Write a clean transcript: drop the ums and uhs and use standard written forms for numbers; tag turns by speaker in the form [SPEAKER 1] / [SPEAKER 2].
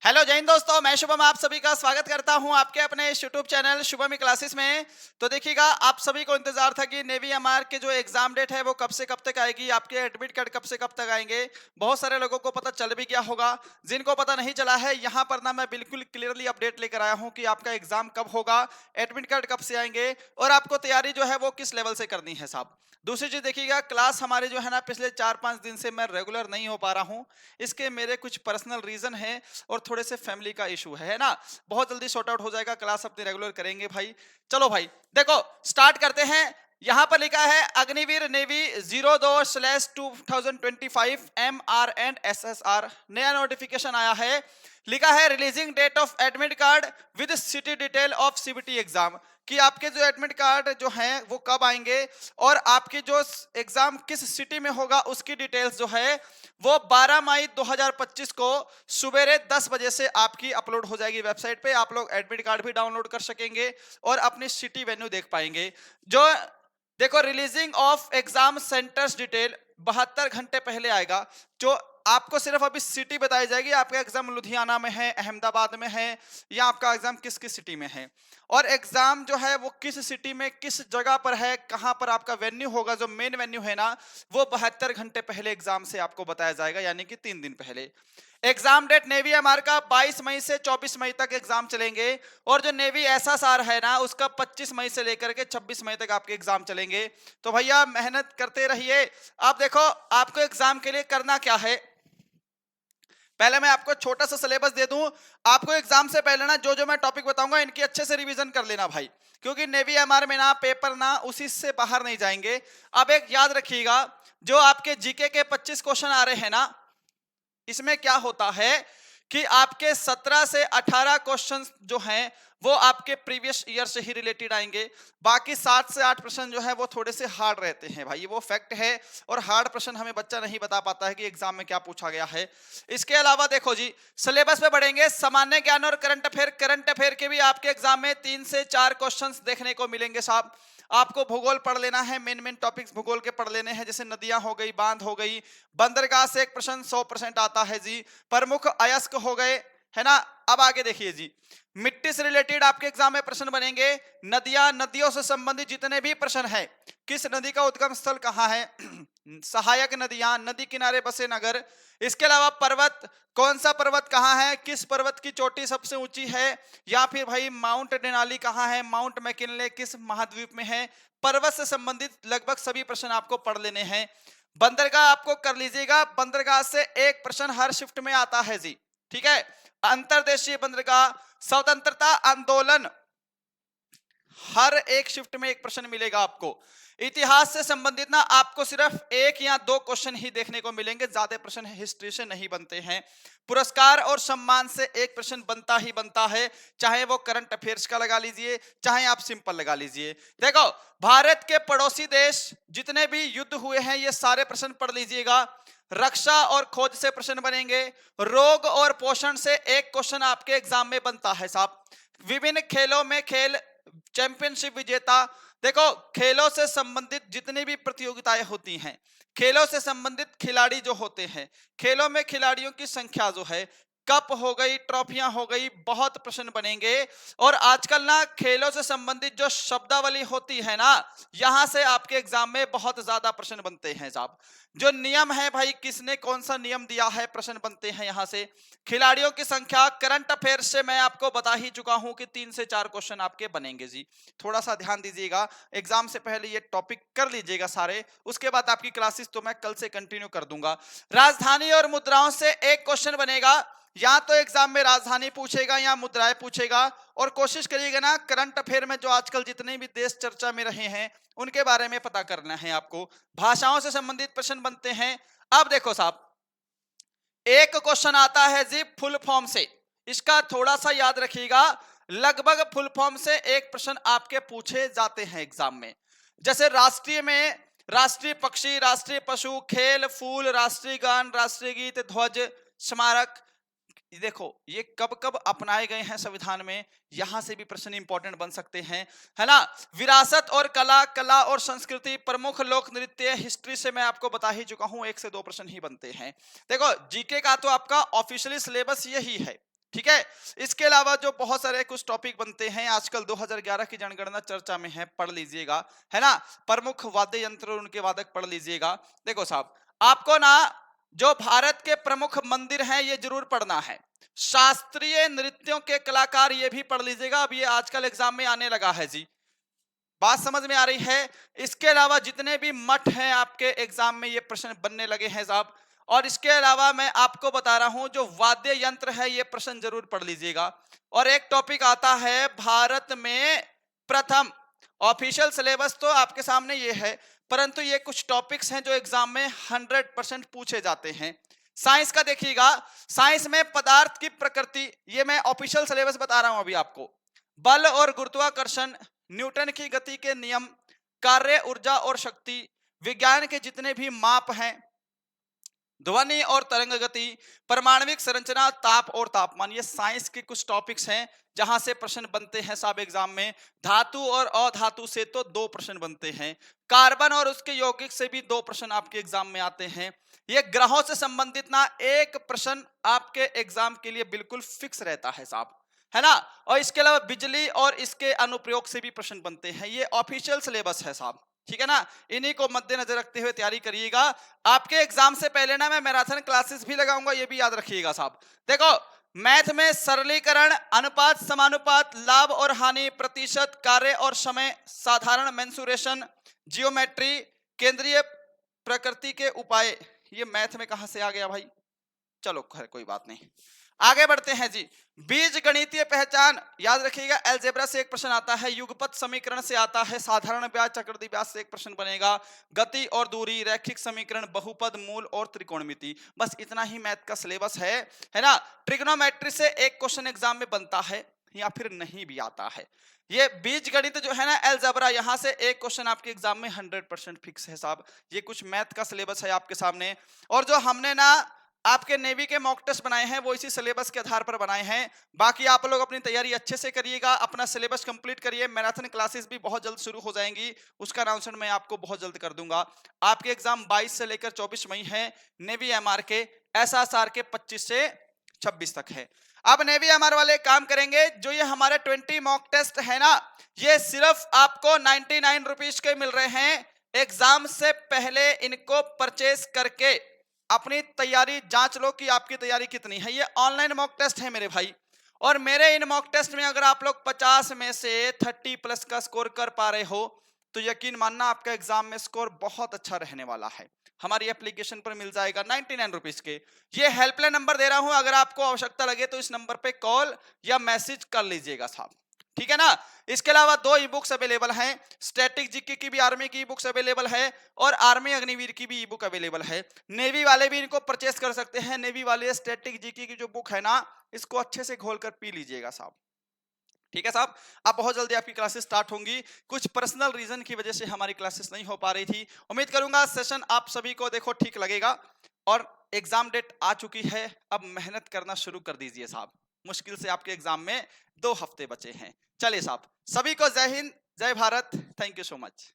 [SPEAKER 1] Hello जय हिंद दोस्तों, मैं शुभम आप सभी का स्वागत करता हूं आपके अपने इस यूट्यूब चैनल शुभम क्लासेस में। तो देखिएगा, आप सभी को इंतजार था कि नेवी एमआर के जो एग्जाम डेट है वो कब से कब तक आएगी, आपके एडमिट कार्ड कब से कब तक आएंगे। बहुत सारे लोगों को पता चल भी गया होगा, जिनको पता नहीं चला है यहाँ पर ना मैं बिल्कुल क्लियरली अपडेट लेकर आया हूँ कि आपका एग्जाम कब होगा, एडमिट कार्ड कब से आएंगे और आपको तैयारी जो है वो किस लेवल से करनी है साहब। दूसरी चीज देखिएगा, क्लास हमारे जो है ना पिछले 4-5 दिन से मैं रेगुलर नहीं हो पा रहा हूँ। इसके मेरे कुछ पर्सनल रीजन है और थोड़े से फैमिली का इशू है ना। बहुत जल्दी सॉर्ट आउट हो जाएगा, क्लास अपनी रेगुलर करेंगे भाई। चलो भाई देखो, स्टार्ट करते हैं। यहां पर लिखा है Agniveer navy 02/2025 MR and SSR, नया नोटिफिकेशन आया है। लिखा है releasing date of admit card with city detail of CBT exam, कि आपके जो एडमिट कार्ड जो हैं वो कब आएंगे और आपकी जो एग्जाम किस सिटी में होगा उसकी डिटेल्स जो है वो 12 मई 2025 को सुबेरे 10 बजे से आपकी अपलोड हो जाएगी वेबसाइट पे। आप लोग एडमिट कार्ड भी डाउनलोड कर सकेंगे और अपनी सिटी वेन्यू देख पाएंगे। जो देखो, releasing of exam centres detail 72 घंटे पहले आएगा। जो आपको सिर्फ अभी सिटी बताई जाएगी, आपका एग्जाम लुधियाना में है, अहमदाबाद में है, या आपका एग्जाम किस किस सिटी में है और एग्जाम जो है वो किस सिटी में किस जगह पर है, कहां पर आपका वेन्यू होगा, जो मेन वेन्यू है ना, वो 72 घंटे पहले एग्जाम से आपको बताया जाएगा, यानी कि 3 दिन पहले। एग्जाम डेट नेवी एमआर का 22 मई से 24 मई तक एग्जाम चलेंगे और जो नेवी एसएसआर है ना उसका 25 मई से लेकर के 26 मई तक आपके एग्जाम चलेंगे। तो भैया मेहनत करते रहिए। आप देखो, आपको एग्जाम के लिए करना क्या है, पहले मैं आपको छोटा सा सिलेबस दे दूं। आपको एग्जाम से पहले ना जो जो मैं टॉपिक बताऊंगा इनकी अच्छे से रिवीजन कर लेना भाई, क्योंकि नेवी एमआर में ना पेपर ना उसी से बाहर नहीं जाएंगे। अब एक याद रखिएगा, जो आपके जीके के 25 क्वेश्चन आ रहे हैं ना, इसमें क्या होता है कि आपके 17 से 18 क्वेश्चंस जो हैं वो आपके प्रीवियस ईयर से ही रिलेटेड आएंगे। बाकी 7 से 8 प्रश्न जो है वो थोड़े से हार्ड रहते हैं भाई, वो फैक्ट है। और हार्ड प्रश्न हमें बच्चा नहीं बता पाता है कि एग्जाम में क्या पूछा गया है। इसके अलावा देखो जी, सिलेबस पे बढ़ेंगे, सामान्य ज्ञान और करंट अफेयर। करंट अफेयर के भी आपके एग्जाम में 3 से 4 क्वेश्चंस देखने को मिलेंगे साहब। आपको भूगोल पढ़ लेना है, मेन टॉपिक्स भूगोल के पढ़ लेने हैं, जैसे नदियां हो गई, बांध हो गई। बंदरगाह से एक प्रश्न 100% आता है जी। प्रमुख अयस्क हो गए, है ना। अब आगे देखिए जी, मिट्टी से रिलेटेड आपके एग्जाम में प्रश्न बनेंगे। नदियां, नदियों से संबंधित जितने भी प्रश्न है, किस नदी का उद्गम स्थल कहाँ है, सहायक नदियां, नदी किनारे बसे नगर। इसके अलावा पर्वत, कौन सा पर्वत कहाँ है, किस पर्वत की चोटी सबसे ऊंची है, या फिर भाई माउंट डेनाली कहाँ है, माउंट मैकिनले किस महाद्वीप में है। पर्वत से संबंधित लगभग सभी प्रश्न आपको पढ़ लेने हैं। बंदरगाह आपको कर लीजिएगा, बंदरगाह से एक प्रश्न हर शिफ्ट में आता है जी, ठीक है। अंतरदेशीय बंदरगाह, स्वतंत्रता आंदोलन, हर एक शिफ्ट में एक प्रश्न मिलेगा आपको। इतिहास से संबंधित ना आपको सिर्फ 1 या 2 क्वेश्चन ही देखने को मिलेंगे, ज्यादा प्रश्न हिस्ट्री से नहीं बनते हैं। पुरस्कार और सम्मान से एक प्रश्न बनता ही बनता है, चाहे वो करंट अफेयर्स का लगा लीजिए, चाहे आप सिंपल लगा लीजिए। देखो, भारत के पड़ोसी देश जितने भी युद्ध हुए हैं ये सारे प्रश्न पढ़ लीजिएगा। रक्षा और खोज से प्रश्न बनेंगे। रोग और पोषण से एक क्वेश्चन आपके एग्जाम में बनता है साहब। विभिन्न खेलों में खेल चैंपियनशिप विजेता, देखो खेलों से संबंधित जितनी भी प्रतियोगिताएं होती हैं, खेलों से संबंधित खिलाड़ी जो होते हैं, खेलों में खिलाड़ियों की संख्या जो है, कप हो गई, ट्रॉफियां हो गई, बहुत प्रश्न बनेंगे। और आजकल ना खेलों से संबंधित जो शब्दावली होती है ना, यहां से आपके एग्जाम में बहुत ज्यादा प्रश्न बनते हैं साहब। जो नियम है भाई, किसने कौन सा नियम दिया है, प्रश्न बनते हैं यहां से। खिलाड़ियों की संख्या, करंट अफेयर से मैं आपको बता ही चुका हूं कि 3 से 4 क्वेश्चन आपके बनेंगे जी। थोड़ा सा ध्यान दीजिएगा, एग्जाम से पहले ये टॉपिक कर लीजिएगा सारे, उसके बाद आपकी क्लासेस तो मैं कल से कंटिन्यू कर दूंगा। राजधानी और मुद्राओं से एक क्वेश्चन बनेगा, या तो एग्जाम में राजधानी पूछेगा या मुद्राएं पूछेगा। और कोशिश करिएगा ना करंट अफेयर में जो आजकल जितने भी देश चर्चा में रहे हैं उनके बारे में पता करना है आपको। भाषाओं से संबंधित प्रश्न बनते हैं। अब देखो साहब, एक क्वेश्चन आता है जी फुल फॉर्म से, इसका थोड़ा सा याद रखिएगा। लगभग फुल फॉर्म से एक प्रश्न आपके पूछे जाते हैं एग्जाम में। जैसे राष्ट्रीय में राष्ट्रीय पक्षी, राष्ट्रीय पशु, खेल, फूल, राष्ट्रीय गान, राष्ट्रीय गीत, ध्वज, स्मारक। देखो ये कब कब अपनाए गए हैं संविधान में, यहां से भी प्रश्न इंपॉर्टेंट बन सकते हैं, है ना। विरासत और कला, कला और संस्कृति, प्रमुख लोक नृत्य, हिस्ट्री से मैं आपको बता ही चुका हूं, 1 से 2 प्रश्न ही बनते हैं। देखो जीके का तो आपका ऑफिशियली सिलेबस यही है, ठीक है। इसके अलावा जो बहुत सारे कुछ टॉपिक बनते हैं आजकल 2011 की जनगणना चर्चा में है, पढ़ लीजिएगा, है ना। प्रमुख वाद्य यंत्र और उनके वादक पढ़ लीजिएगा। देखो साहब, आपको ना जो भारत के प्रमुख मंदिर हैं ये जरूर पढ़ना है। शास्त्रीय नृत्यों के कलाकार ये भी पढ़ लीजिएगा, अब ये आजकल एग्जाम में आने लगा है जी। बात समझ में आ रही है। इसके अलावा जितने भी मठ हैं आपके एग्जाम में ये प्रश्न बनने लगे हैं साहब। और इसके अलावा मैं आपको बता रहा हूं जो वाद्य यंत्र है ये प्रश्न जरूर पढ़ लीजिएगा। और एक टॉपिक आता है भारत में प्रथम, ऑफिशियल सिलेबस तो आपके सामने ये है, परंतु ये कुछ टॉपिक्स हैं जो एग्जाम में 100% पूछे जाते हैं। साइंस का देखिएगा, साइंस में पदार्थ की प्रकृति, ये मैं ऑफिशियल सिलेबस बता रहा हूं अभी आपको। बल और गुरुत्वाकर्षण, न्यूटन की गति के नियम, कार्य ऊर्जा और शक्ति, विज्ञान के जितने भी माप हैं, ध्वनि और तरंग गति, परमाणविक संरचना, ताप और तापमान, ये साइंस के कुछ टॉपिक्स हैं जहां से प्रश्न बनते हैं साहब एग्जाम में। धातु और अधातु से तो 2 प्रश्न बनते हैं, कार्बन और उसके यौगिक से भी 2 प्रश्न आपके एग्जाम में आते हैं। ये ग्रहों से संबंधित ना एक प्रश्न आपके एग्जाम के लिए बिल्कुल फिक्स रहता है साहब, है ना। और इसके अलावा बिजली और इसके अनुप्रयोग से भी प्रश्न बनते हैं। ये ऑफिशियल सिलेबस है साहब, ठीक है ना। इन्हीं को मद्देनजर रखते हुए तैयारी करिएगा। आपके एग्जाम से पहले ना मैं मैराथन क्लासेस भी लगाऊंगा, ये भी याद रखिएगा साहब। देखो, मैथ में सरलीकरण, अनुपात, समानुपात, लाभ और हानि, प्रतिशत, कार्य और समय, साधारण मेंसुरेशन, जियोमेट्री, केंद्रीय प्रकृति के उपाय, ये मैथ में कहां से आ गया भाई, चलो खैर कोई बात नहीं, आगे बढ़ते हैं जी। बीज गणितीय पहचान याद रखिएगा, अलजेब्रा से एक प्रश्न आता है, युगपत समीकरण से आता है, साधारण ब्याज, चक्रवृद्धि ब्याज से एक प्रश्न बनेगा, गति और दूरी, रैखिक समीकरण, बहुपद, मूल और त्रिकोणमिति। बस इतना ही मैथ का सिलेबस है ना। ट्रिग्नोमेट्री से एक क्वेश्चन एग्जाम में बनता है या फिर नहीं भी आता है। ये बीज गणित जो है ना अलजेब्रा, यहां से एक क्वेश्चन आपके एग्जाम में 100% फिक्स है साहब। ये कुछ मैथ का सिलेबस है आपके सामने। और जो हमने ना आपके नेवी के मॉक टेस्ट बनाए हैं वो इसी सिलेबस के आधार पर बनाए हैं। बाकी आप लोग अपनी तैयारी अच्छे से करिएगा, अपना सिलेबस कंप्लीट करिए। मैराथन क्लासेस भी बहुत जल्द शुरू हो जाएंगी, उसका अनाउंसमेंट मैं आपको बहुत जल्द कर दूंगा। आपके एग्जाम 22 से लेकर 24 मई है, नेवी एमआर के, एसएसआर के 25 से 26 तक है। अब नेवी एमआर वाले काम करेंगे, जो ये हमारे 20 मॉक टेस्ट है ना, ये सिर्फ आपको 99 रुपीज के मिल रहे हैं। एग्जाम से पहले इनको परचेस करके अपनी तैयारी जांच लो कि आपकी तैयारी कितनी है। ये ऑनलाइन मॉक टेस्ट है मेरे भाई, और मेरे इन मॉक टेस्ट में अगर आप लोग 50 में से 30+ का स्कोर कर पा रहे हो तो यकीन मानना आपका एग्जाम में स्कोर बहुत अच्छा रहने वाला है। हमारी एप्लीकेशन पर मिल जाएगा 99 रुपीज के। ये हेल्पलाइन नंबर दे रहा हूं, अगर आपको आवश्यकता लगे तो इस नंबर पे कॉल या मैसेज कर लीजिएगा साहब, ठीक है ना। इसके अलावा 2 ई बुक्स अवेलेबल हैं, स्टैटिक जीके की भी आर्मी की ई बुक्स अवेलेबल है और आर्मी अग्निवीर की भी ई बुक अवेलेबल है। नेवी वाले भी इनको परचेस कर सकते हैं। नेवी वाले स्टैटिक जीके की जो बुक है ना, इसको अच्छे से घोल कर पी लीजिएगा साहब, ठीक है साहब। अब बहुत जल्दी आपकी क्लासेस स्टार्ट होंगी। कुछ पर्सनल रीजन की वजह से हमारी क्लासेस नहीं हो पा रही थी। उम्मीद करूंगा सेशन आप सभी को देखो ठीक लगेगा। और एग्जाम डेट आ चुकी है, अब मेहनत करना शुरू कर दीजिए साहब। मुश्किल से आपके एग्जाम में 2 हफ्ते बचे हैं। चलिए साहब, सभी को जय हिंद, जय Bharat, thank you so much.